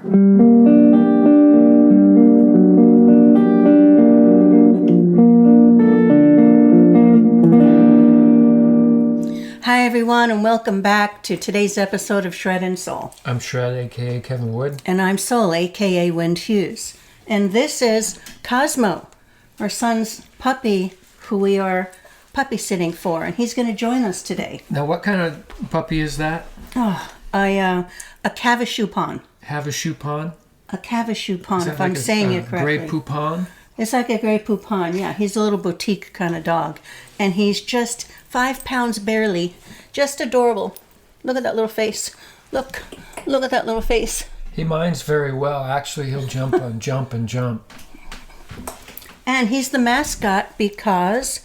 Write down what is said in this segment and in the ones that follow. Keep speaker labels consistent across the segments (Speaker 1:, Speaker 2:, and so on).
Speaker 1: Hi everyone, and welcome back to today's episode of Shred and Soul.
Speaker 2: I'm Shred, aka Kevin Wood.
Speaker 1: And I'm Soul, aka Wind Hughes. And this is Cosmo, our son's puppy, who we are puppy sitting for, and he's going to join us today.
Speaker 2: Now, what kind of puppy is that?
Speaker 1: Oh, a Cavachupon.
Speaker 2: Havachupon?
Speaker 1: A Cavachupon, if
Speaker 2: like
Speaker 1: I'm saying it correctly.
Speaker 2: Gray Poupon?
Speaker 1: It's like a Gray Poupon, yeah. He's a little boutique kind of dog. And he's just 5 pounds barely. Just adorable. Look at that little face. Look at that little face.
Speaker 2: He minds very well. Actually, he'll jump and jump and jump.
Speaker 1: And he's the mascot because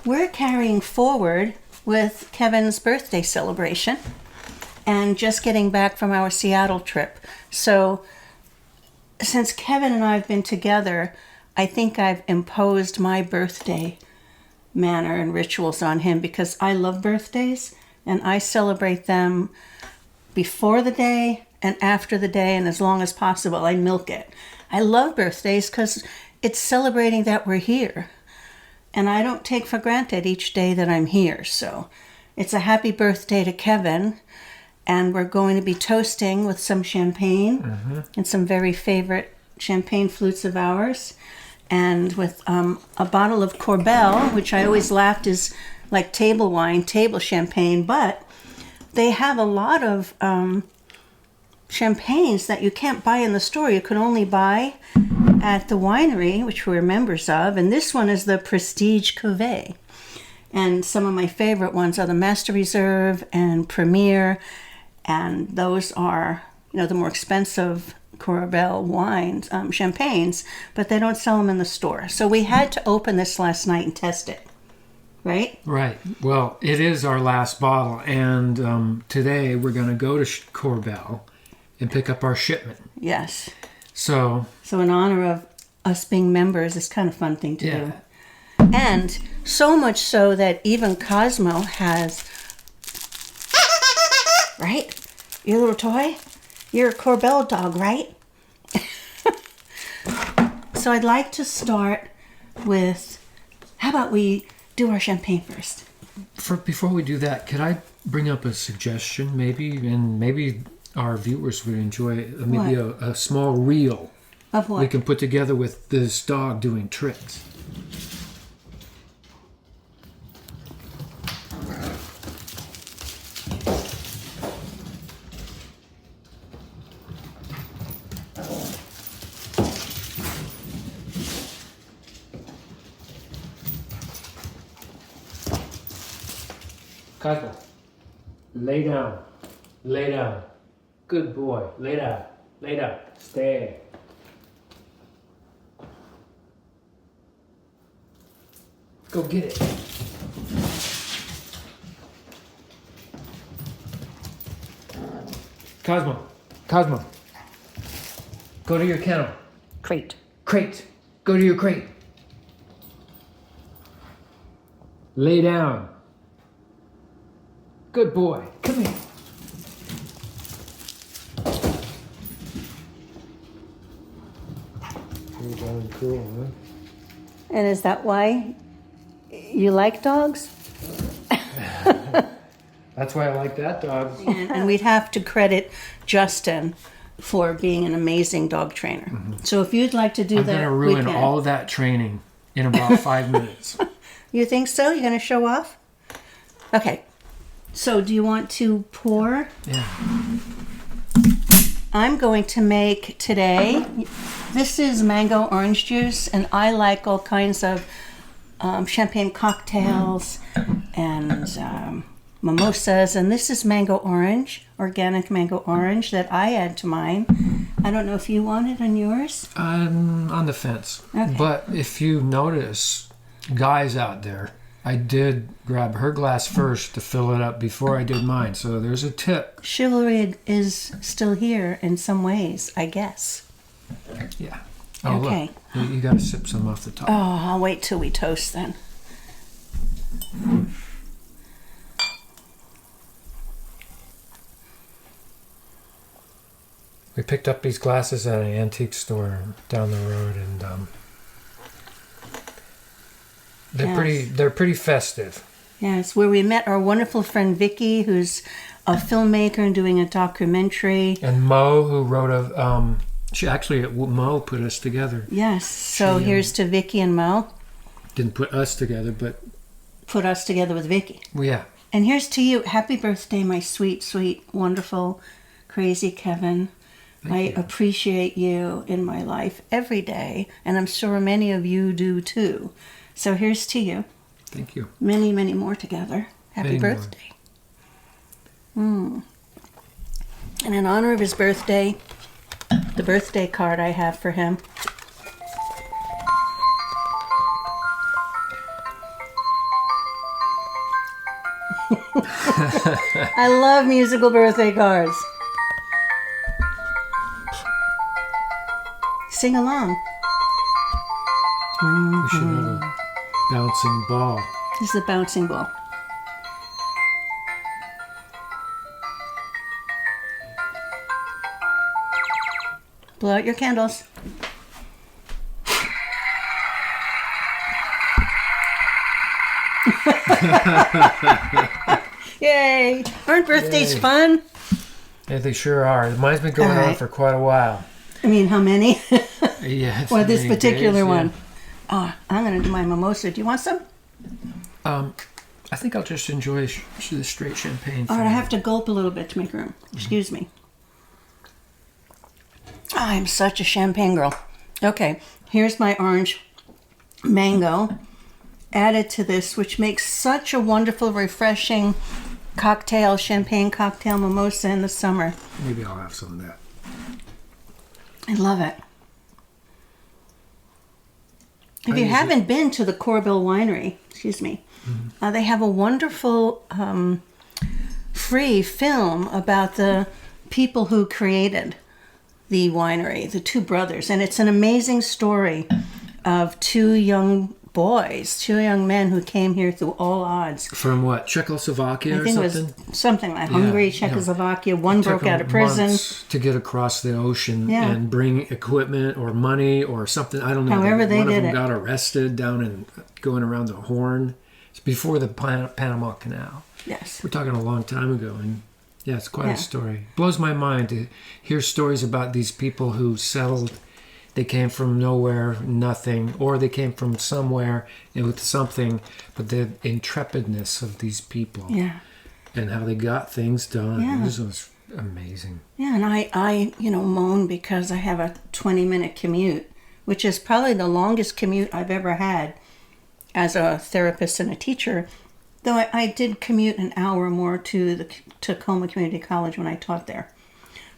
Speaker 1: we're carrying forward with Kevin's birthday celebration and just getting back from our Seattle trip. So since Kevin and I have been together, I think I've imposed my birthday manner and rituals on him because I love birthdays and I celebrate them before the day and after the day, and as long as possible, I milk it. I love birthdays because it's celebrating that we're here. And I don't take for granted each day that I'm here. So it's a happy birthday to Kevin. And we're going to be toasting with some champagne and some very favorite champagne flutes of ours. And with a bottle of Corbel, which I always laughed is like table wine, table champagne. But they have a lot of champagnes that you can't buy in the store. You can only buy at the winery, which we're members of. And this one is the Prestige Cuvée. And some of my favorite ones are the Master Reserve and Premier. And those are, the more expensive Corbel wines, champagnes, but they don't sell them in the store. So we had to open this last night and test it, right?
Speaker 2: Right. Well, it is our last bottle. And today we're going to go to Corbel and pick up our shipment.
Speaker 1: Yes.
Speaker 2: So
Speaker 1: in honor of us being members, it's kind of a fun thing to do. And so much so that even Cosmo has... Right? Your little toy? You're a Corbel dog, right? So I'd like to start with, how about we do our champagne first?
Speaker 2: Before we do that, could I bring up a suggestion maybe? And maybe our viewers would enjoy maybe a small reel.
Speaker 1: Of what?
Speaker 2: We can put together with this dog doing tricks. Cosmo, lay down. Lay down. Good boy. Lay down. Lay down. Stay. Go get it. Cosmo. Go to your kennel.
Speaker 1: Crate.
Speaker 2: Go to your crate. Lay down. Good boy. Come here. Pretty darn cool, huh?
Speaker 1: And is that why you like dogs?
Speaker 2: That's why I like that dog.
Speaker 1: And we'd have to credit Justin for being an amazing dog trainer. So if you'd like to do
Speaker 2: I'm
Speaker 1: that,
Speaker 2: going to ruin all of that training in about 5 minutes.
Speaker 1: You think so? You're going to show off? Okay. So do you want to pour?
Speaker 2: Yeah.
Speaker 1: I'm going to make today, this is mango orange juice, and I like all kinds of champagne cocktails and mimosas, and this is mango orange, organic mango orange that I add to mine. I don't know if you want it on yours?
Speaker 2: I'm on the fence.
Speaker 1: Okay.
Speaker 2: But if you notice, guys out there, I did grab her glass first to fill it up before I did mine. So there's a tip.
Speaker 1: Chivalry is still here in some ways, I guess.
Speaker 2: Yeah. Oh,
Speaker 1: Okay.
Speaker 2: Look. You got to sip some off the top.
Speaker 1: Oh, I'll wait till we toast then.
Speaker 2: We picked up these glasses at an antique store down the road, and they're pretty festive.
Speaker 1: Yes, where we met our wonderful friend Vicky, who's a filmmaker and doing a documentary.
Speaker 2: And Mo, who wrote Mo put us together.
Speaker 1: Yes, so here's to Vicky and Mo.
Speaker 2: Didn't put us together, but
Speaker 1: put us together with Vicky.
Speaker 2: Well, yeah.
Speaker 1: And here's to you. Happy birthday, my sweet, sweet, wonderful, crazy Kevin. I appreciate you in my life every day, and I'm sure many of you do too. So here's to you.
Speaker 2: Thank you.
Speaker 1: Many, many more together. Happy birthday. And in honor of his birthday, the birthday card I have for him. I love musical birthday cards. Sing along.
Speaker 2: We should have a bouncing ball.
Speaker 1: This is a bouncing ball. Blow out your candles. Yay! Aren't birthdays fun?
Speaker 2: Yeah, they sure are. Mine's been going on for quite a while.
Speaker 1: I mean, how many?
Speaker 2: Yeah.
Speaker 1: Or this particular
Speaker 2: days,
Speaker 1: one. Oh, I'm going to do my mimosa. Do you want some?
Speaker 2: I think I'll just enjoy the straight champagne.
Speaker 1: All right, I have to gulp a little bit to make room. Excuse me. Oh, I'm such a champagne girl. Okay, here's my orange mango added to this, which makes such a wonderful, refreshing cocktail, champagne cocktail mimosa in the summer.
Speaker 2: Maybe I'll have some of that.
Speaker 1: I love it. If you haven't been to the Corbell Winery, they have a wonderful free film about the people who created the winery, the two brothers. And it's an amazing story of two young men who came here through all odds.
Speaker 2: From what, Czechoslovakia or something?
Speaker 1: I think it was something like Hungary, Czechoslovakia. One broke out of prison.
Speaker 2: Months to get across the ocean
Speaker 1: Yeah.
Speaker 2: and bring equipment or money or something. I don't know.
Speaker 1: However they
Speaker 2: did it. One of them
Speaker 1: it.
Speaker 2: got arrested down and going around the Horn. It's before the Panama Canal.
Speaker 1: Yes.
Speaker 2: We're talking a long time ago, and yeah, it's quite a story. Blows my mind to hear stories about these people who settled. They came from nowhere, nothing, or they came from somewhere with something, but the intrepidness of these people and how they got things done.
Speaker 1: Yeah.
Speaker 2: This was amazing.
Speaker 1: Yeah, and I moan because I have a 20-minute commute, which is probably the longest commute I've ever had as a therapist and a teacher, though I did commute an hour or more to the Tacoma Community College when I taught there.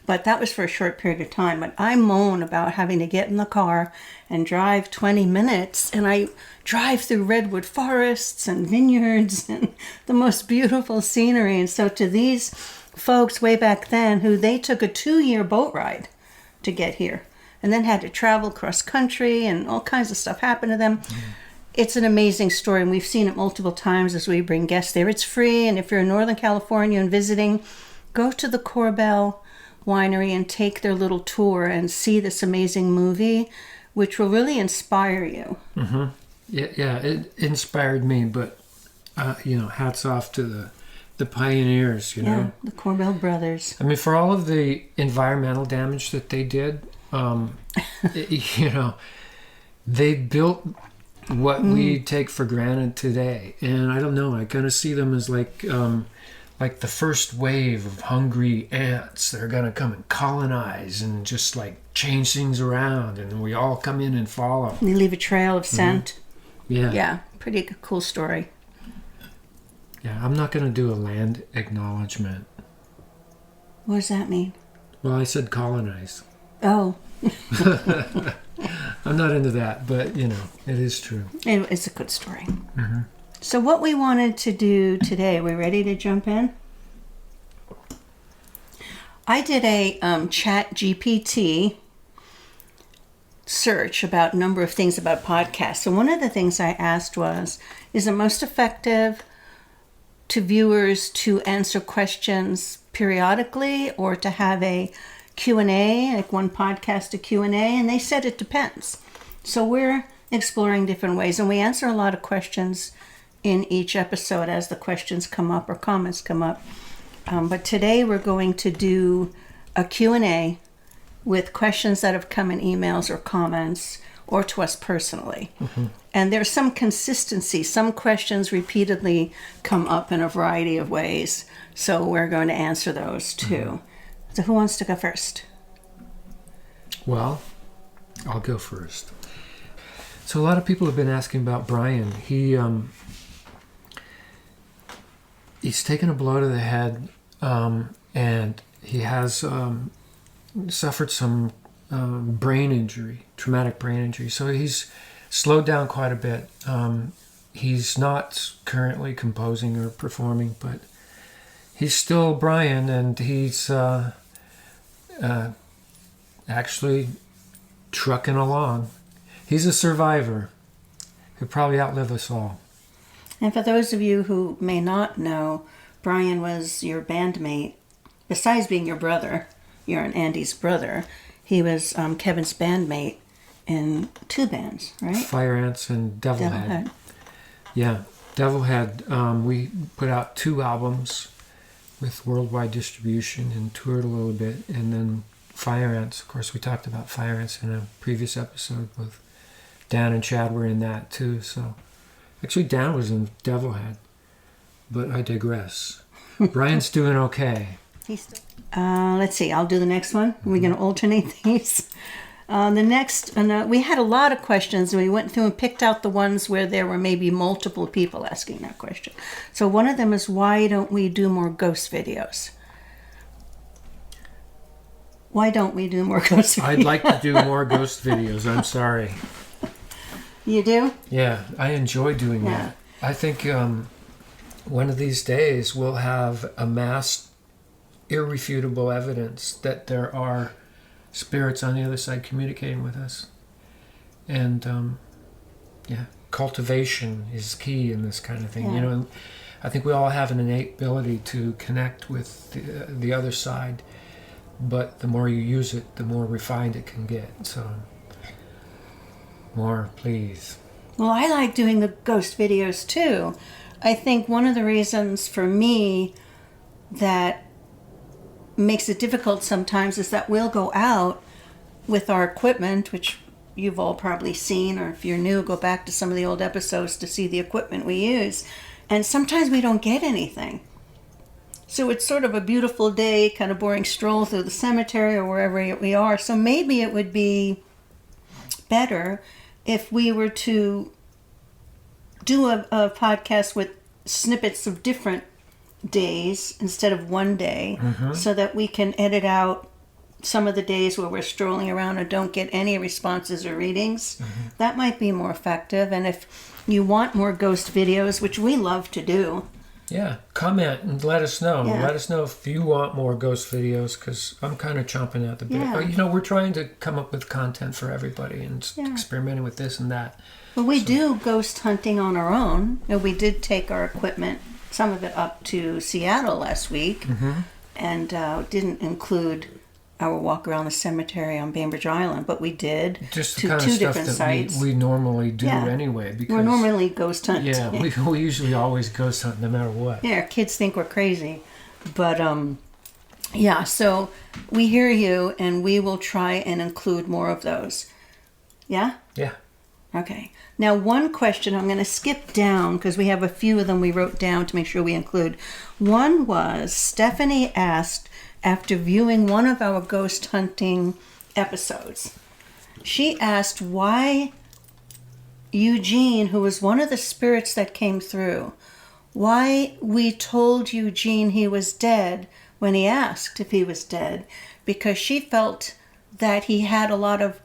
Speaker 1: But that was for a short period of time. But I moan about having to get in the car and drive 20 minutes. And I drive through redwood forests and vineyards and the most beautiful scenery. And so to these folks way back then, who they took a 2-year boat ride to get here and then had to travel cross country and all kinds of stuff happened to them. It's an amazing story, and we've seen it multiple times as we bring guests there. It's free, and if you're in Northern California and visiting, go to the Corbell Winery and take their little tour and see this amazing movie, which will really inspire you.
Speaker 2: Mm-hmm. Yeah, it inspired me, but hats off to the pioneers.
Speaker 1: The Corbell brothers.
Speaker 2: I mean, for all of the environmental damage that they did, they built what we take for granted today, and I don't know. I kind of see them as like the first wave of hungry ants that are going to come and colonize and just like change things around, and we all come in and follow.
Speaker 1: And they leave a trail of scent.
Speaker 2: Yeah.
Speaker 1: Yeah, pretty cool story.
Speaker 2: Yeah, I'm not going to do a land acknowledgement.
Speaker 1: What does that mean?
Speaker 2: Well, I said colonize.
Speaker 1: Oh.
Speaker 2: I'm not into that, but it is true.
Speaker 1: It's a good story.
Speaker 2: Mm-hmm.
Speaker 1: So what we wanted to do today, we ready to jump in? I did a chat GPT search about a number of things about podcasts. So one of the things I asked was, is it most effective to viewers to answer questions periodically or to have a Q&A, like one podcast a Q&A, and they said it depends. So we're exploring different ways, and we answer a lot of questions in each episode as the questions come up or comments come up. But today we're going to do a Q&A with questions that have come in emails or comments or to us personally. And there's some consistency. Some questions repeatedly come up in a variety of ways. So we're going to answer those too. So who wants to go first?
Speaker 2: Well, I'll go first. So a lot of people have been asking about Brian. He's taken a blow to the head, and he has suffered some brain injury, traumatic brain injury. So he's slowed down quite a bit. He's not currently composing or performing, but he's still Brian, and he's actually trucking along. He's a survivor. He'll probably outlive us all.
Speaker 1: And for those of you who may not know, Brian was your bandmate. Besides being your brother, you're an Andy's brother. He was Kevin's bandmate in 2 bands, right?
Speaker 2: Fire Ants and Devilhead. Yeah, Devilhead. We put out 2 albums with worldwide distribution and toured a little bit. And then Fire Ants, of course, we talked about Fire Ants in a previous episode with Dan and Chad were in that too. So actually Dan was in Devilhead, but I digress. Brian's doing okay.
Speaker 1: Let's see, I'll do the next one. We're going to alternate these. The next, we had a lot of questions, and we went through and picked out the ones where there were maybe multiple people asking that question. So one of them is, why don't we do more ghost videos? Why don't we do more ghost videos?
Speaker 2: I'd like to do more ghost videos. I'm sorry.
Speaker 1: You do?
Speaker 2: Yeah, I enjoy doing that. I think one of these days we'll have amassed irrefutable evidence that there are spirits on the other side communicating with us. And cultivation is key in this kind of thing. You know, I think we all have an innate ability to connect with the other side, but the more you use it, the more refined it can get. So more, please.
Speaker 1: Well, I like doing the ghost videos too. I think one of the reasons for me that makes it difficult sometimes is that we'll go out with our equipment, which you've all probably seen, or if you're new, go back to some of the old episodes to see the equipment we use. And sometimes we don't get anything. So it's sort of a beautiful day, kind of boring stroll through the cemetery or wherever we are. So maybe it would be better if we were to do a podcast with snippets of different days instead of one day, so that we can edit out some of the days where we're strolling around and don't get any responses or readings. That might be more effective. And if you want more ghost videos, which we love to do,
Speaker 2: comment and let us know.
Speaker 1: Yeah.
Speaker 2: Let us know if you want more ghost videos, because I'm kind of chomping at the bit.
Speaker 1: Yeah.
Speaker 2: You know, we're trying to come up with content for everybody and experimenting with this and that.
Speaker 1: well, we do ghost hunting on our own. And we did take our equipment, some of it up to Seattle last week, and didn't include our walk around the cemetery on Bainbridge Island, but we did
Speaker 2: Just the
Speaker 1: to
Speaker 2: kind of
Speaker 1: 2
Speaker 2: stuff
Speaker 1: different
Speaker 2: that
Speaker 1: sites.
Speaker 2: we normally do anyway. Because
Speaker 1: We're normally ghost hunting.
Speaker 2: Yeah, we usually always ghost hunt no matter what.
Speaker 1: Yeah, our kids think we're crazy. But, so we hear you, and we will try and include more of those. Yeah?
Speaker 2: Yeah.
Speaker 1: Okay. Now, one question, I'm going to skip down because we have a few of them we wrote down to make sure we include. One was, Stephanie asked, after viewing one of our ghost hunting episodes, she asked why Eugene, who was one of the spirits that came through, why we told Eugene he was dead when he asked if he was dead, because she felt that he had a lot of,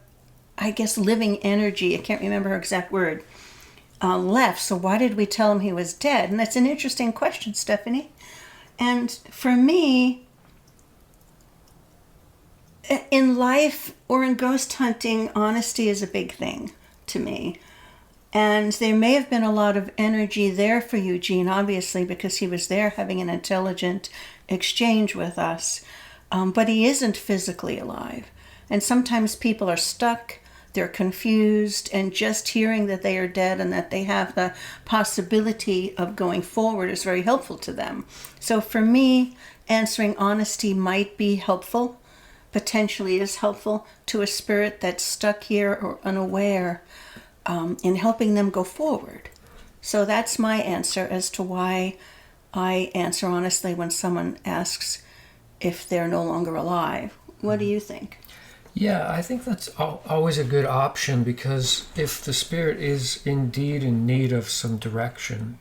Speaker 1: I guess, living energy, I can't remember her exact word, left. So why did we tell him he was dead? And that's an interesting question, Stephanie. And for me, in life or in ghost hunting, honesty is a big thing to me. And there may have been a lot of energy there for Eugene, obviously, because he was there having an intelligent exchange with us. but he isn't physically alive. And sometimes people are stuck, they're confused, and just hearing that they are dead and that they have the possibility of going forward is very helpful to them. So for me, answering honesty might be helpful, potentially is helpful to a spirit that's stuck here or unaware, in helping them go forward. So that's my answer as to why I answer honestly when someone asks if they're no longer alive. What do you think?
Speaker 2: Yeah, I think that's always a good option, because if the spirit is indeed in need of some direction,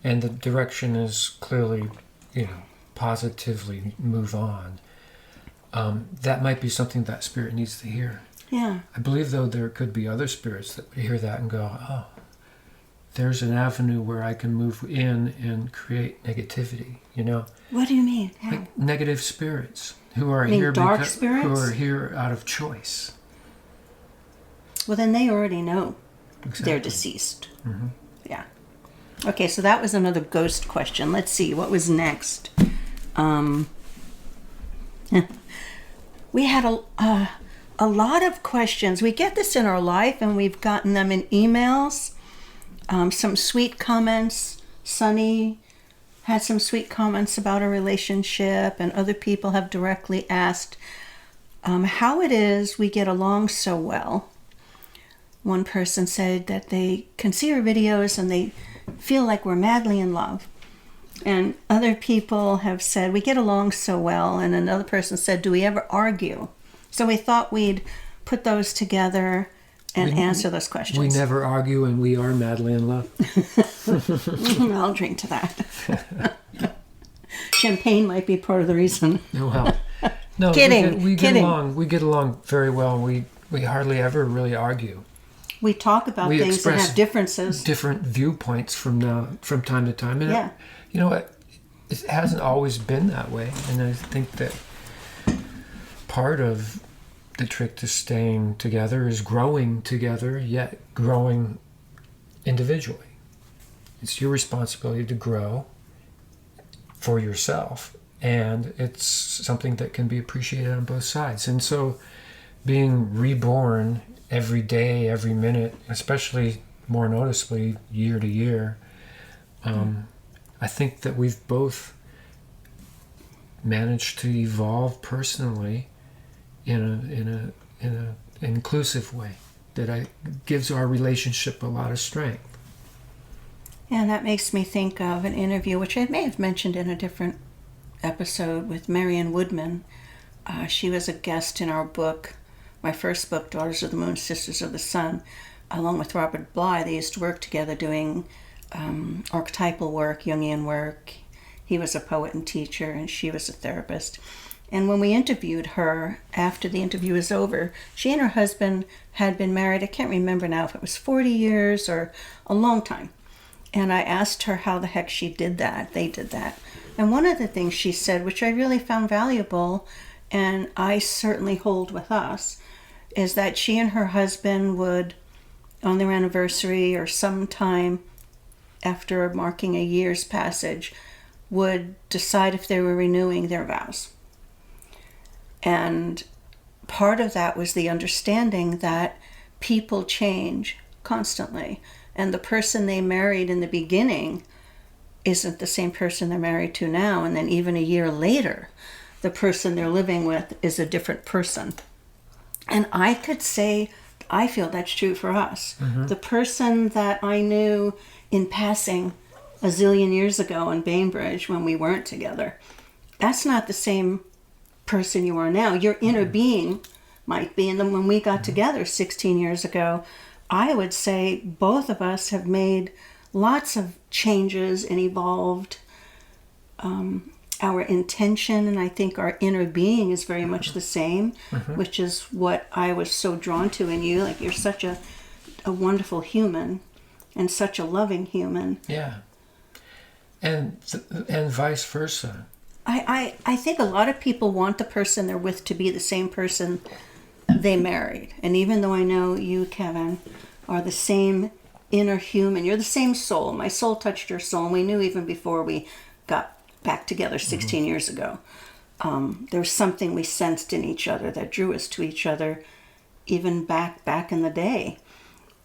Speaker 2: and the direction is clearly, positively move on, that might be something that spirit needs to hear.
Speaker 1: Yeah.
Speaker 2: I believe, though, there could be other spirits that would hear that and go, oh, there's an avenue where I can move in and create negativity,
Speaker 1: What do you mean? How?
Speaker 2: Like negative spirits who are
Speaker 1: You mean
Speaker 2: here
Speaker 1: dark spirits?
Speaker 2: who are here out of choice.
Speaker 1: Well, then they already know
Speaker 2: Exactly.
Speaker 1: they're deceased.
Speaker 2: Mm-hmm.
Speaker 1: Yeah. Okay, so that was another ghost question. Let's see, what was next? We had a lot of questions. We get this in our life, and we've gotten them in emails. Some sweet comments. Sunny had some sweet comments about our relationship, and other people have directly asked how it is we get along so well. One person said that they can see our videos and they feel like we're madly in love. And other people have said we get along so well. And another person said, do we ever argue? So we thought we'd put those together and answer those questions.
Speaker 2: We never argue, and we are madly in love.
Speaker 1: I'll drink to that. Champagne might be part of the reason.
Speaker 2: Oh, well. No,
Speaker 1: Kidding.
Speaker 2: We get along. We get along very well. We hardly ever really argue.
Speaker 1: We talk about
Speaker 2: We
Speaker 1: things and
Speaker 2: express
Speaker 1: have differences.
Speaker 2: Different viewpoints from time to time. And
Speaker 1: Yeah.
Speaker 2: it hasn't always been that way. And I think that part of the trick to staying together is growing together, yet growing individually. It's your responsibility to grow for yourself, and it's something that can be appreciated on both sides. And so being reborn every day, every minute, especially more noticeably year to year, I think that we've both managed to evolve personally in an inclusive way that gives our relationship a lot of strength.
Speaker 1: And that makes me think of an interview, which I may have mentioned in a different episode, with Marion Woodman. She was a guest in our book, my first book, Daughters of the Moon, Sisters of the Sun, along with Robert Bly. They used to work together doing archetypal work, Jungian work. He was a poet and teacher, and she was a therapist. And when we interviewed her, after the interview was over, she and her husband had been married, I can't remember now if it was 40 years or a long time. And I asked her how the heck she did that. They did that. And one of the things she said, which I really found valuable, and I certainly hold with us, is that she and her husband would, on their anniversary or sometime after marking a year's passage, would decide if they were renewing their vows. And part of that was the understanding that people change constantly. And the person they married in the beginning isn't the same person they're married to now. And then even a year later, the person they're living with is a different person. And I could say, I feel that's true for us. Mm-hmm. The person that I knew in passing a zillion years ago in Bainbridge when we weren't together, that's not the same person you are now. Your inner being might be. And then when we got together 16 years ago, I would say both of us have made lots of changes and evolved our intention, and I think our inner being is very much the same, which is what I was so drawn to in you. Like, you're such a wonderful human and such a loving human.
Speaker 2: Yeah. And vice versa.
Speaker 1: I think a lot of people want the person they're with to be the same person they married. And even though I know you, Kevin, are the same inner human, you're the same soul. My soul touched your soul, and we knew even before we got back together 16 years ago. There was something we sensed in each other that drew us to each other, even back in the day.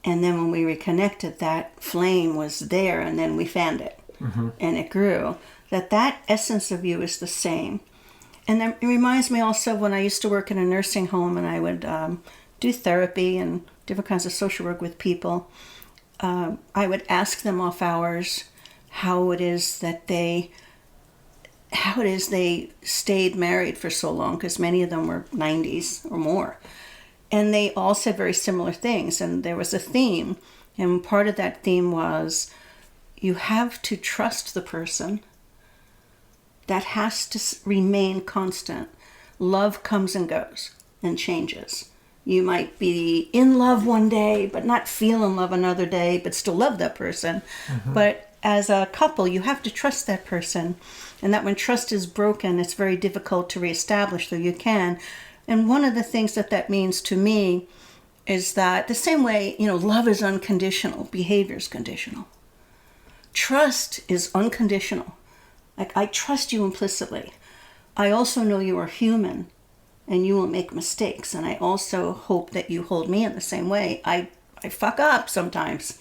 Speaker 1: And then when we reconnected, that flame was there, and then we fanned it, and it grew. That essence of you is the same. And then it reminds me also of when I used to work in a nursing home, and I would do therapy and different kinds of social work with people. I would ask them off hours how it is they stayed married for so long, because many of them were 90s or more. And they all said very similar things, and there was a theme. And part of that theme was, you have to trust the person. That has to remain constant. Love comes and goes and changes. You might be in love one day, but not feel in love another day, but still love that person. But as a couple, you have to trust that person. And that when trust is broken, it's very difficult to reestablish, though you can. And one of the things that means to me is that the same way, love is unconditional, behavior is conditional. Trust is unconditional. Like, I trust you implicitly. I also know you are human and you will make mistakes. And I also hope that you hold me in the same way. I fuck up sometimes.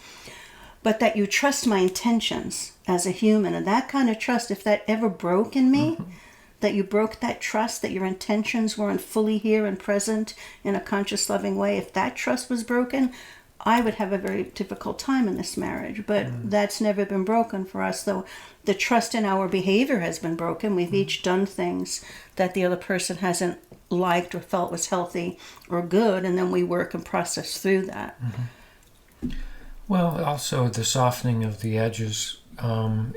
Speaker 1: But that you trust my intentions as a human. And that kind of trust, if that ever broke in me, that you broke that trust, that your intentions weren't fully here and present in a conscious, loving way, if that trust was broken, I would have a very difficult time in this marriage. But that's never been broken for us, though the trust in our behavior has been broken. We've each done things that the other person hasn't liked or felt was healthy or good, and then we work and process through that.
Speaker 2: Well, also the softening of the edges.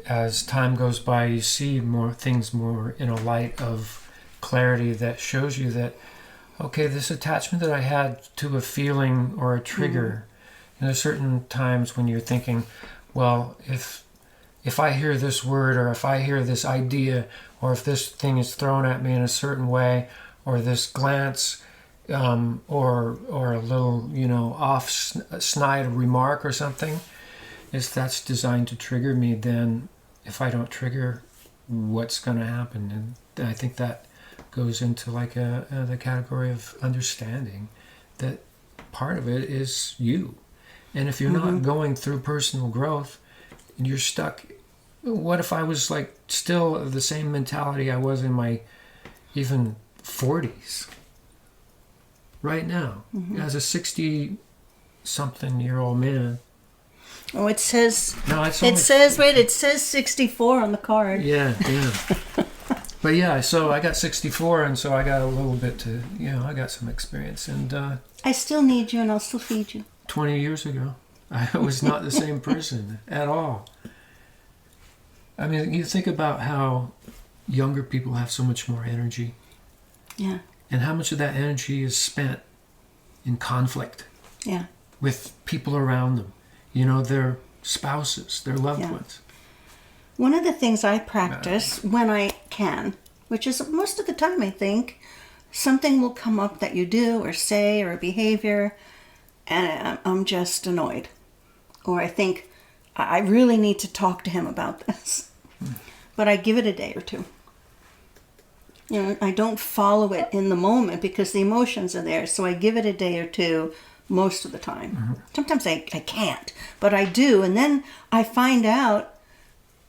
Speaker 2: As time goes by, you see more things more in a light of clarity that shows you that, okay, this attachment that I had to a feeling or a trigger, there's certain times when you're thinking, well, if I hear this word, or if I hear this idea, or if this thing is thrown at me in a certain way, or this glance, or a little, off snide remark or something, that's designed to trigger me, then if I don't trigger, what's going to happen? And I think that goes into like the category of understanding that part of it is you. And if you're not going through personal growth and you're stuck, what if I was like still of the same mentality I was in my even 40s right now, as a 60-something-year-old man?
Speaker 1: Oh, it says.
Speaker 2: No, it
Speaker 1: says 64 on the card.
Speaker 2: Yeah. But yeah, so I got 64, and so I got a little bit to, I got some experience. And
Speaker 1: I still need you, and I'll still feed you.
Speaker 2: 20 years ago, I was not the same person at all. I mean, you think about how younger people have so much more energy.
Speaker 1: Yeah.
Speaker 2: And how much of that energy is spent in conflict.
Speaker 1: Yeah.
Speaker 2: With people around them. Their spouses, their loved ones.
Speaker 1: One of the things I practice when I can, which is most of the time, I think, something will come up that you do or say or a behavior, and I'm just annoyed. Or I think, I really need to talk to him about this. But I give it a day or two. I don't follow it in the moment because the emotions are there. So I give it a day or two most of the time. Sometimes I can't, but I do. And then I find out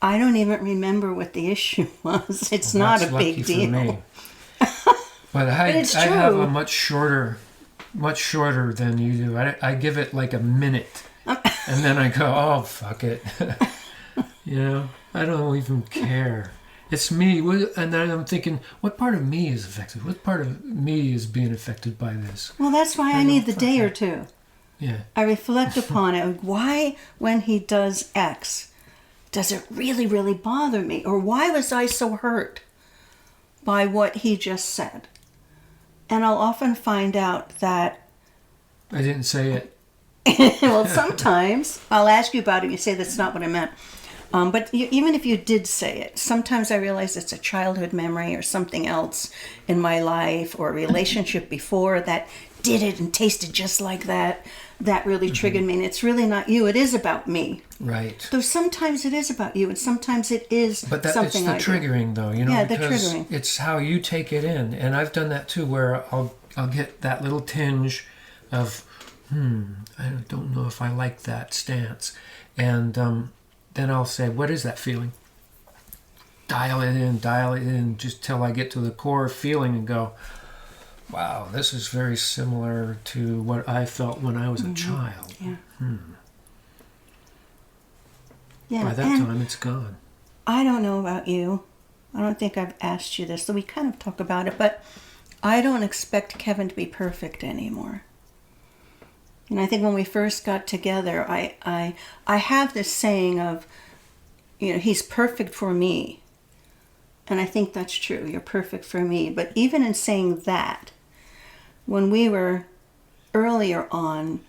Speaker 1: I don't even remember what the issue was. It's not a big deal. For me.
Speaker 2: But I have a much shorter than you do. I give it like a minute. And then I go, oh, fuck it. I don't even care. It's me. And then I'm thinking, what part of me is affected? What part of me is being affected by this?
Speaker 1: Well, that's why I need the day or two.
Speaker 2: Yeah.
Speaker 1: I reflect upon it. Why, when he does X, does it really, really bother me? Or why was I so hurt by what he just said? And I'll often find out that...
Speaker 2: I didn't say it.
Speaker 1: Well, sometimes I'll ask you about it. You say, that's not what I meant. But even if you did say it, sometimes I realize it's a childhood memory or something else in my life or a relationship before that did it and tasted just like that, that really triggered me. And it's really not you. It is about me.
Speaker 2: Right.
Speaker 1: Though sometimes it is about you, and sometimes it is
Speaker 2: But it's
Speaker 1: something
Speaker 2: the
Speaker 1: I do.
Speaker 2: triggering, though, you know,
Speaker 1: Yeah, the
Speaker 2: because
Speaker 1: triggering.
Speaker 2: it's how you take it in. And I've done that too, where I'll get that little tinge of, I don't know if I like that stance. And then I'll say, what is that feeling? Dial it in, just till I get to the core feeling and go, wow, this is very similar to what I felt when I was a child.
Speaker 1: Yeah. Yeah.
Speaker 2: By that time, it's gone.
Speaker 1: I don't know about you. I don't think I've asked you this, so we kind of talk about it, but I don't expect Kevin to be perfect anymore. And I think when we first got together, I have this saying of, you know, he's perfect for me. And I think that's true. You're perfect for me. But even in saying that, when we were earlier on,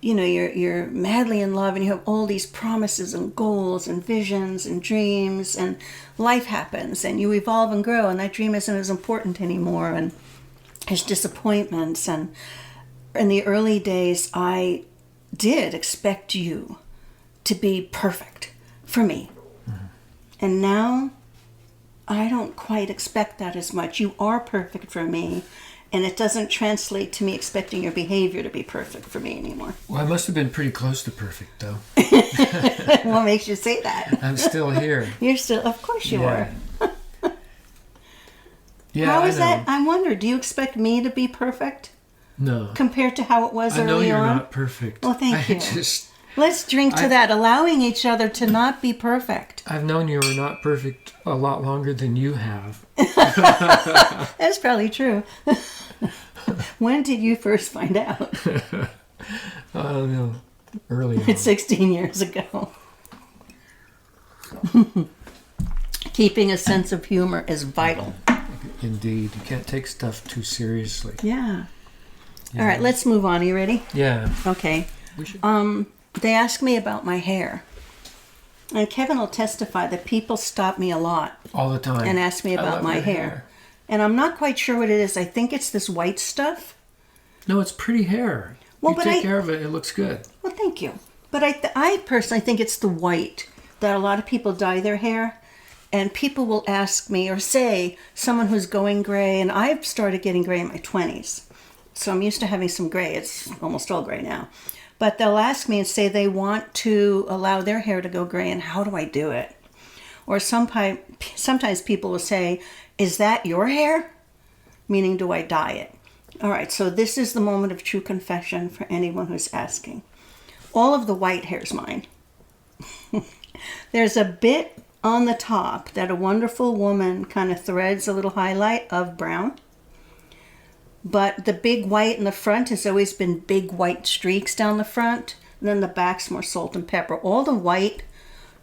Speaker 1: you know, you're madly in love and you have all these promises and goals and visions and dreams, and life happens and you evolve and grow, and that dream isn't as important anymore, and there's disappointments. And in the early days, I did expect you to be perfect for me. And now I don't quite expect that as much. You are perfect for me, and it doesn't translate to me expecting your behavior to be perfect for me anymore.
Speaker 2: Well, I must have been pretty close to perfect, though.
Speaker 1: What makes you say that?
Speaker 2: I'm still here.
Speaker 1: You're still, of course you are.
Speaker 2: Yeah,
Speaker 1: How
Speaker 2: I
Speaker 1: is
Speaker 2: know.
Speaker 1: that? I wonder, do you expect me to be perfect
Speaker 2: No.
Speaker 1: compared to how it was
Speaker 2: I know
Speaker 1: early
Speaker 2: you're
Speaker 1: on?
Speaker 2: not perfect.
Speaker 1: Well, thank you.
Speaker 2: Just,
Speaker 1: Let's drink to that, allowing each other to not be perfect.
Speaker 2: I've known you were not perfect a lot longer than you have.
Speaker 1: That's probably true. When did you first find out?
Speaker 2: I don't know. Early on.
Speaker 1: It's 16 years ago. Keeping a sense of humor is vital.
Speaker 2: Indeed. You can't take stuff too seriously.
Speaker 1: Yeah. All right, let's move on. Are you ready?
Speaker 2: Yeah.
Speaker 1: Okay.
Speaker 2: We should.
Speaker 1: They ask me about my hair. And Kevin will testify that people stop me a lot
Speaker 2: All the time.
Speaker 1: and ask me
Speaker 2: I
Speaker 1: about
Speaker 2: love
Speaker 1: my
Speaker 2: your
Speaker 1: hair. And I'm not quite sure what it is. I think it's this white stuff.
Speaker 2: No, it's pretty hair.
Speaker 1: Well,
Speaker 2: you
Speaker 1: but
Speaker 2: take care of it, it looks good.
Speaker 1: Well, thank you. But I personally think it's the white that a lot of people dye their hair. And people will ask me or say, someone who's going gray, and I've started getting gray in my 20s. So I'm used to having some gray. It's almost all gray now. But they'll ask me and say they want to allow their hair to go gray, and how do I do it? Or sometimes people will say, is that your hair? Meaning, do I dye it? All right, so this is the moment of true confession for anyone who's asking. All of the white hair's mine. There's a bit on the top that a wonderful woman kind of threads a little highlight of brown. But the big white in the front has always been big white streaks down the front. And then the back's more salt and pepper. All the white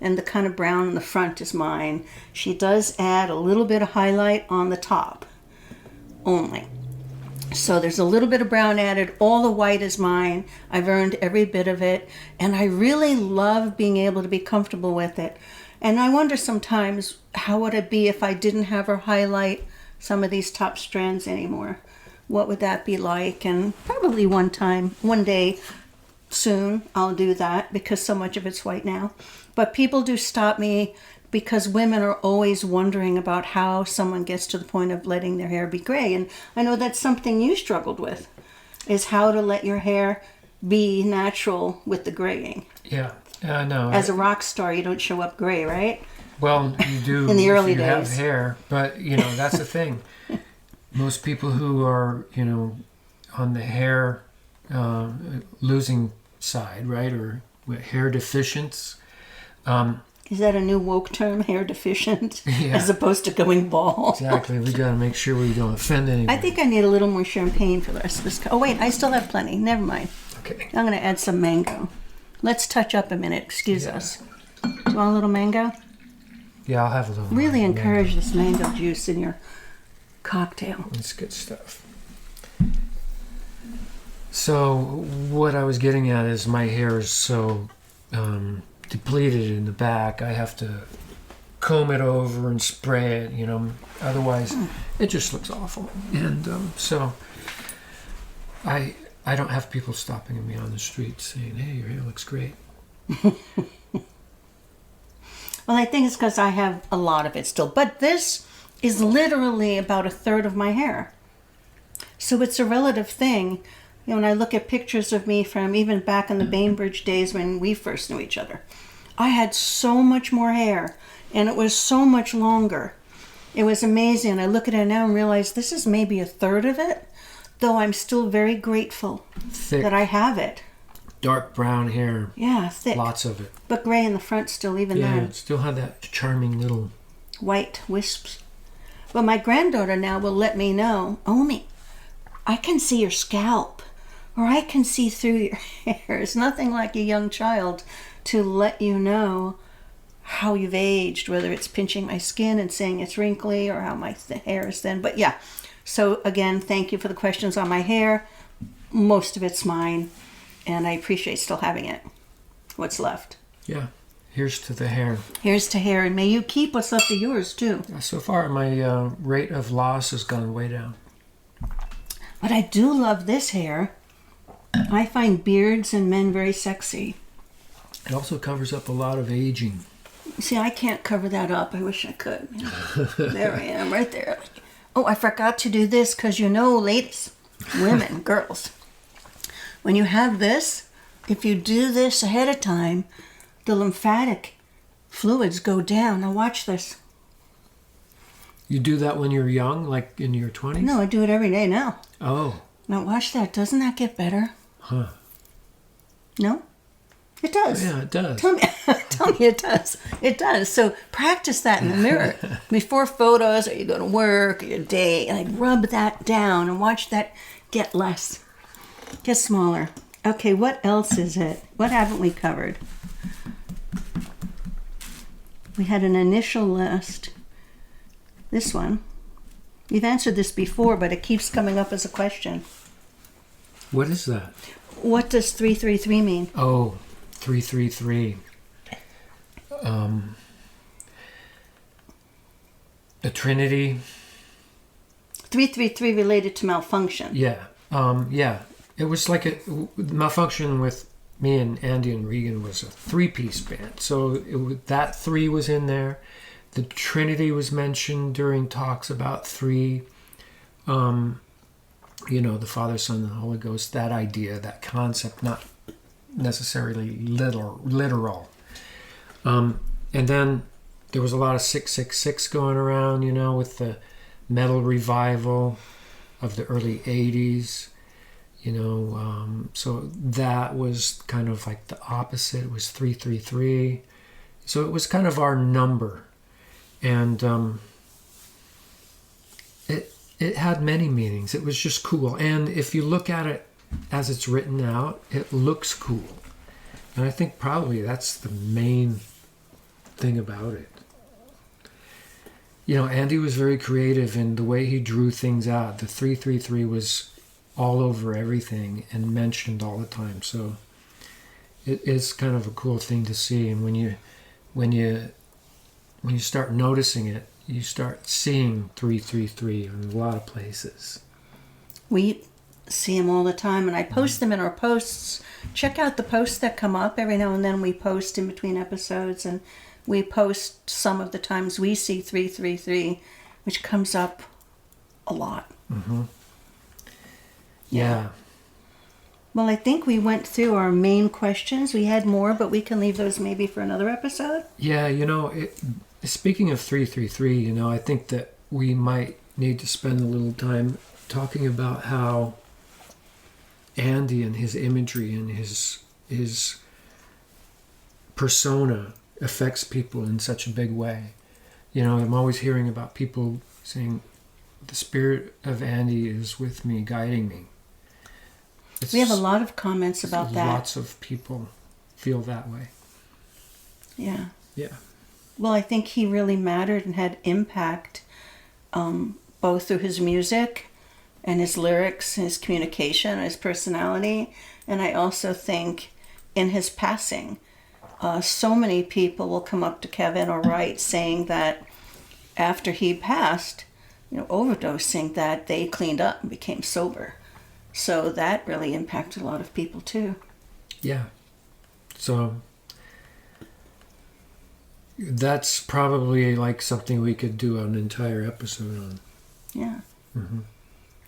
Speaker 1: and the kind of brown in the front is mine. She does add a little bit of highlight on the top only. So there's a little bit of brown added. All the white is mine. I've earned every bit of it. And I really love being able to be comfortable with it. And I wonder sometimes, how would it be if I didn't have her highlight some of these top strands anymore? What would that be like? And probably one day soon, I'll do that because so much of it's white now. But people do stop me because women are always wondering about how someone gets to the point of letting their hair be gray. And I know that's something you struggled with, is how to let your hair be natural with the graying.
Speaker 2: Yeah, I know.
Speaker 1: As a rock star, you don't show up gray, right?
Speaker 2: Well, you do
Speaker 1: In the early
Speaker 2: if you have
Speaker 1: days.
Speaker 2: hair, but that's the thing. Most people who are on the hair losing side, right, or hair deficients.
Speaker 1: Is that a new woke term, hair deficient,
Speaker 2: Yeah.
Speaker 1: as opposed to going bald?
Speaker 2: Exactly. We got to make sure we don't offend anyone.
Speaker 1: I think I need a little more champagne for the rest of this. Oh wait, I still have plenty. Never mind.
Speaker 2: Okay.
Speaker 1: I'm going to add some mango. Let's touch up a minute. Excuse us. Do you want a little mango?
Speaker 2: Yeah, I'll have a little.
Speaker 1: Really
Speaker 2: more.
Speaker 1: encourage this mango juice in your cocktail.
Speaker 2: It's good stuff. So what I was getting at is my hair is so depleted in the back. I have to comb it over and spray it, otherwise it just looks awful. And so I don't have people stopping me on the street saying, "Hey, your hair looks great."
Speaker 1: Well, I think it's because I have a lot of it still. But this is literally about a third of my hair. So it's a relative thing. You know, when I look at pictures of me from even back in the Bainbridge days when we first knew each other, I had so much more hair and it was so much longer. It was amazing. I look at it now and realize this is maybe a third of it, though I'm still very grateful
Speaker 2: Thick,
Speaker 1: that I have it.
Speaker 2: dark brown hair.
Speaker 1: Yeah, thick.
Speaker 2: Lots of it.
Speaker 1: But gray in the front still, even
Speaker 2: Yeah,
Speaker 1: then.
Speaker 2: it still had that charming little...
Speaker 1: White wisps. But my granddaughter now will let me know, Omi, I can see your scalp, or I can see through your hair. It's nothing like a young child to let you know how you've aged, whether it's pinching my skin and saying it's wrinkly or how my hair is thin. But yeah, so again, thank you for the questions on my hair. Most of it's mine, and I appreciate still having it. What's left?
Speaker 2: Yeah. Here's to the hair.
Speaker 1: Here's to hair, and may you keep what's left of yours too.
Speaker 2: So far, my rate of loss has gone way down.
Speaker 1: But I do love this hair. I find beards and men very sexy.
Speaker 2: It also covers up a lot of aging.
Speaker 1: See, I can't cover that up. I wish I could. There I am, right there. Oh, I forgot to do this because you know, ladies, women, girls, when you have this, if you do this ahead of time, the lymphatic fluids go down. Now watch this.
Speaker 2: You do that when you're young, like in your 20s?
Speaker 1: No, I do it every day now.
Speaker 2: Oh.
Speaker 1: Now watch that. Doesn't that get better?
Speaker 2: Huh.
Speaker 1: No? It does.
Speaker 2: Yeah, it does.
Speaker 1: Tell me it does. It does. So practice that in the mirror. Before photos or you go to work or your day, like rub that down and watch that get less. Get smaller. Okay, what else is it? What haven't we covered? We had an initial list. This one. You've answered this before, but it keeps coming up as a question.
Speaker 2: What is that?
Speaker 1: What does 333 mean?
Speaker 2: Oh, 333. A trinity.
Speaker 1: 333 related to malfunction.
Speaker 2: Yeah. Yeah. It was like a malfunction with me and Andy and Regan was a 3-piece band. So that 3 was in there. The Trinity was mentioned during talks about 3. The Father, Son, and the Holy Ghost. That idea, that concept, not necessarily literal. And then there was a lot of 666 going around, with the metal revival of the early 80s. So that was kind of like the opposite. It was 333. So it was kind of our number. And it had many meanings. It was just cool. And if you look at it as it's written out, it looks cool. And I think probably that's the main thing about it. Andy was very creative in the way he drew things out. The 333 was all over everything and mentioned all the time. So it is kind of a cool thing to see. And when you start noticing it, you start seeing 333 in a lot of places.
Speaker 1: We see them all the time, and I post them in our posts. Check out the posts that come up. Every now and then we post in between episodes, and we post some of the times we see 333, which comes up a lot.
Speaker 2: Mm-hmm. Yeah.
Speaker 1: Well, I think we went through our main questions. We had more, but we can leave those maybe for another episode.
Speaker 2: Yeah, speaking of 333, I think that we might need to spend a little time talking about how Andy and his imagery and his persona affects people in such a big way. I'm always hearing about people saying, the spirit of Andy is with me, guiding me.
Speaker 1: We have a lot of comments about that.
Speaker 2: Lots of people feel that way.
Speaker 1: Yeah.
Speaker 2: Yeah.
Speaker 1: Well, I think he really mattered and had impact, both through his music and his lyrics, his communication, his personality. And I also think in his passing, so many people will come up to Kevin or write saying that after he passed, overdosing, that they cleaned up and became sober. So that really impacted a lot of people too.
Speaker 2: Yeah. So that's probably like something we could do an entire episode on.
Speaker 1: Yeah.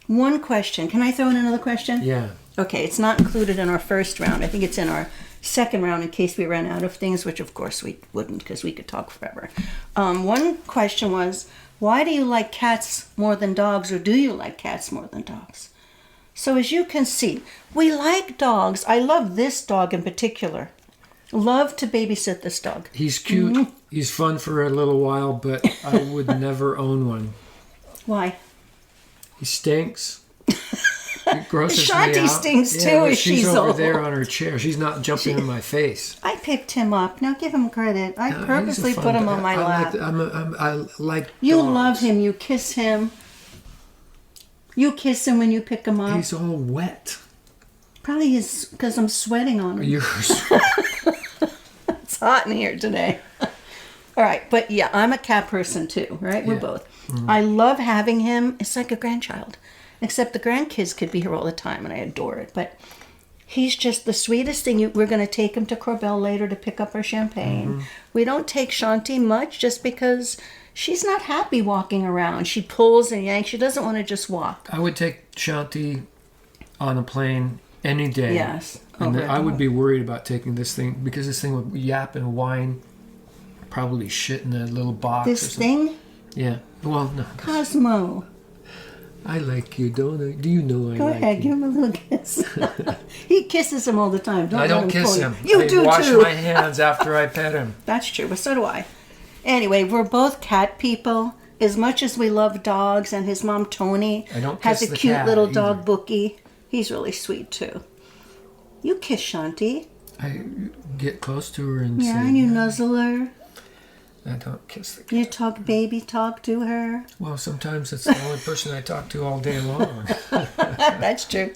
Speaker 1: One question. Can I throw in another question?
Speaker 2: Yeah.
Speaker 1: Okay, it's not included in our first round. I think it's in our second round in case we run out of things, which of course we wouldn't because we could talk forever. One question was, why do you like cats more than dogs, or do you like cats more than dogs? So as you can see, we like dogs. I love this dog in particular. Love to babysit this dog.
Speaker 2: He's cute. He's fun for a little while, but I would never own one.
Speaker 1: Why?
Speaker 2: He stinks. It grosses me
Speaker 1: Shanti
Speaker 2: out.
Speaker 1: stinks too,
Speaker 2: but
Speaker 1: as
Speaker 2: she's
Speaker 1: she's
Speaker 2: over
Speaker 1: old.
Speaker 2: there on her chair. She's not jumping in my face.
Speaker 1: I picked him up. Now give him credit. I
Speaker 2: No, he's a
Speaker 1: purposely
Speaker 2: fun
Speaker 1: put him
Speaker 2: dog.
Speaker 1: on my lap.
Speaker 2: I like
Speaker 1: You
Speaker 2: dogs.
Speaker 1: love him. You kiss him. You kiss him when you pick him up.
Speaker 2: He's all wet.
Speaker 1: Probably is because I'm sweating on him.
Speaker 2: You're
Speaker 1: It's hot in here today. All right, but yeah, I'm a cat person too, right? We're
Speaker 2: Yeah.
Speaker 1: both. I love having him. It's like a grandchild, except the grandkids could be here all the time, and I adore it. But he's just the sweetest thing. We're going to take him to Corbel later to pick up our champagne. We don't take Shanti much just because she's not happy walking around. She pulls and yanks. She doesn't want to just walk.
Speaker 2: I would take Shanti on a plane any day.
Speaker 1: Yes.
Speaker 2: And
Speaker 1: over
Speaker 2: I
Speaker 1: at
Speaker 2: would
Speaker 1: home.
Speaker 2: be worried about taking this thing because this thing would yap and whine, probably shit in a little box. or
Speaker 1: This
Speaker 2: something.
Speaker 1: thing,
Speaker 2: Yeah. Well, no.
Speaker 1: Cosmo.
Speaker 2: I like you, don't I? Do you know I
Speaker 1: Go
Speaker 2: like
Speaker 1: ahead,
Speaker 2: you?
Speaker 1: give him a little kiss. He kisses him all the time.
Speaker 2: I
Speaker 1: let
Speaker 2: don't kiss
Speaker 1: pull you.
Speaker 2: him.
Speaker 1: You
Speaker 2: I
Speaker 1: do
Speaker 2: wash
Speaker 1: too.
Speaker 2: my hands after I pet him.
Speaker 1: That's true, but so do I. Anyway, we're both cat people. As much as we love dogs, and his mom Tony
Speaker 2: I don't
Speaker 1: has
Speaker 2: kiss
Speaker 1: a
Speaker 2: the
Speaker 1: cute
Speaker 2: cat
Speaker 1: little
Speaker 2: either.
Speaker 1: dog Bookie. He's really sweet too. You kiss Shanti.
Speaker 2: I get close to her and
Speaker 1: Yeah,
Speaker 2: say,
Speaker 1: and you nuzzle her.
Speaker 2: I don't kiss the cat.
Speaker 1: You talk baby talk to her.
Speaker 2: Well, sometimes it's the only person I talk to all day long.
Speaker 1: That's true.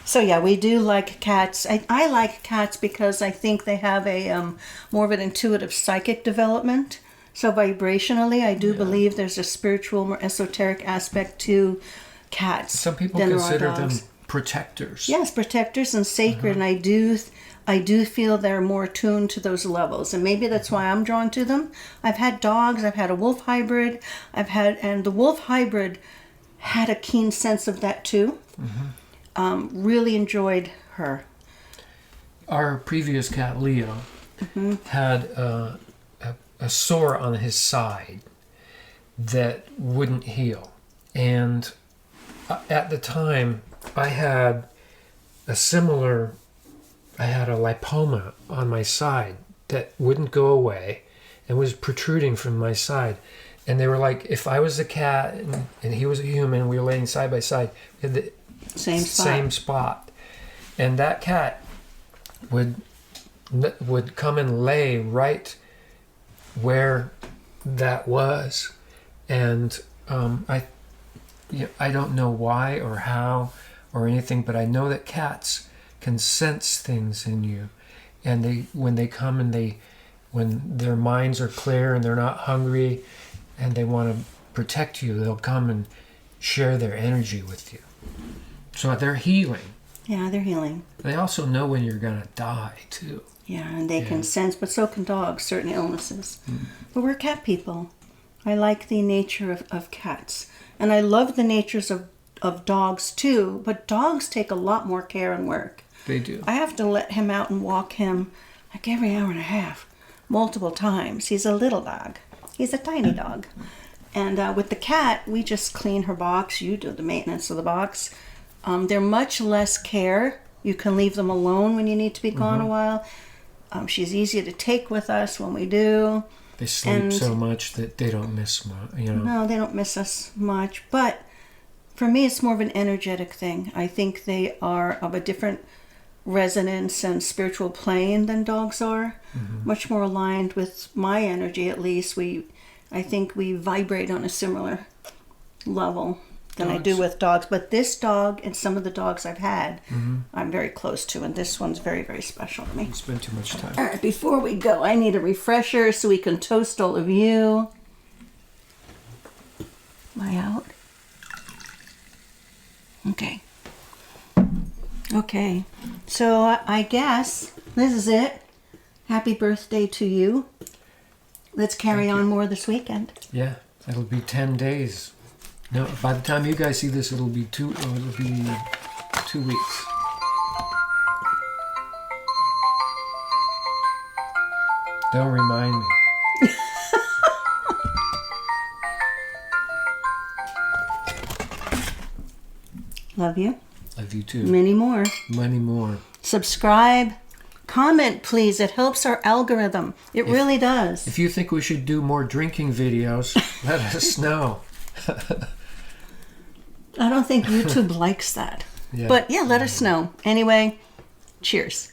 Speaker 1: So yeah, we do like cats. I like cats because I think they have a more of an intuitive psychic development. So vibrationally, I do believe there's a spiritual, more esoteric aspect to cats.
Speaker 2: Some people
Speaker 1: than there are
Speaker 2: consider them
Speaker 1: dogs.
Speaker 2: protectors.
Speaker 1: Yes, protectors and sacred, and I do feel they're more attuned to those levels, and maybe that's why I'm drawn to them. I've had dogs. I've had a wolf hybrid. And the wolf hybrid had a keen sense of that too. Really enjoyed her.
Speaker 2: Our previous cat, Leo, had a sore on his side that wouldn't heal. And at the time, I had a lipoma on my side that wouldn't go away and was protruding from my side. And they were like, if I was a cat and he was a human, we were laying side by side, we had the
Speaker 1: Same spot.
Speaker 2: And that cat would come and lay right where that was. And I don't know why or how or anything, but I know that cats can sense things in you, and when they come and when their minds are clear and they're not hungry and they want to protect you, they'll come and share their energy with you. So they're healing.
Speaker 1: Yeah, they're healing.
Speaker 2: They also know when you're gonna die too.
Speaker 1: Yeah, and they can sense, but so can dogs, certain illnesses. But we're cat people. I like the nature of cats. And I love the natures of dogs too, but dogs take a lot more care and work.
Speaker 2: They do.
Speaker 1: I have to let him out and walk him like every hour and a half, multiple times. He's a little dog. He's a tiny dog. And with the cat, we just clean her box. You do the maintenance of the box. They're much less care. You can leave them alone when you need to be gone a while. She's easier to take with us when we do.
Speaker 2: They sleep so much that they don't miss much,
Speaker 1: No, they don't miss us much. But for me, it's more of an energetic thing. I think they are of a different resonance and spiritual plane than dogs are. Much more aligned with my energy, at least. I think we vibrate on a similar level than I do
Speaker 2: Dogs.
Speaker 1: with dogs. But this dog and some of the dogs I've had, I'm very close to, and this one's very, very special to me.
Speaker 2: spend too much time.
Speaker 1: All right, before we go, I need a refresher so we can toast all of you. Am I out? Okay. Okay, so I guess this is it. Happy birthday to you. Let's carry on more this weekend.
Speaker 2: Yeah, it'll be 10 days. No, by the time you guys see this, it'll be 2 weeks. Don't remind me.
Speaker 1: Love you.
Speaker 2: Love you too.
Speaker 1: Many more.
Speaker 2: Many more.
Speaker 1: Subscribe. Comment, please. It helps our algorithm. It really does.
Speaker 2: If you think we should do more drinking videos, let us know.
Speaker 1: I don't think YouTube likes that.
Speaker 2: Yeah.
Speaker 1: But yeah, let us know. Anyway, cheers.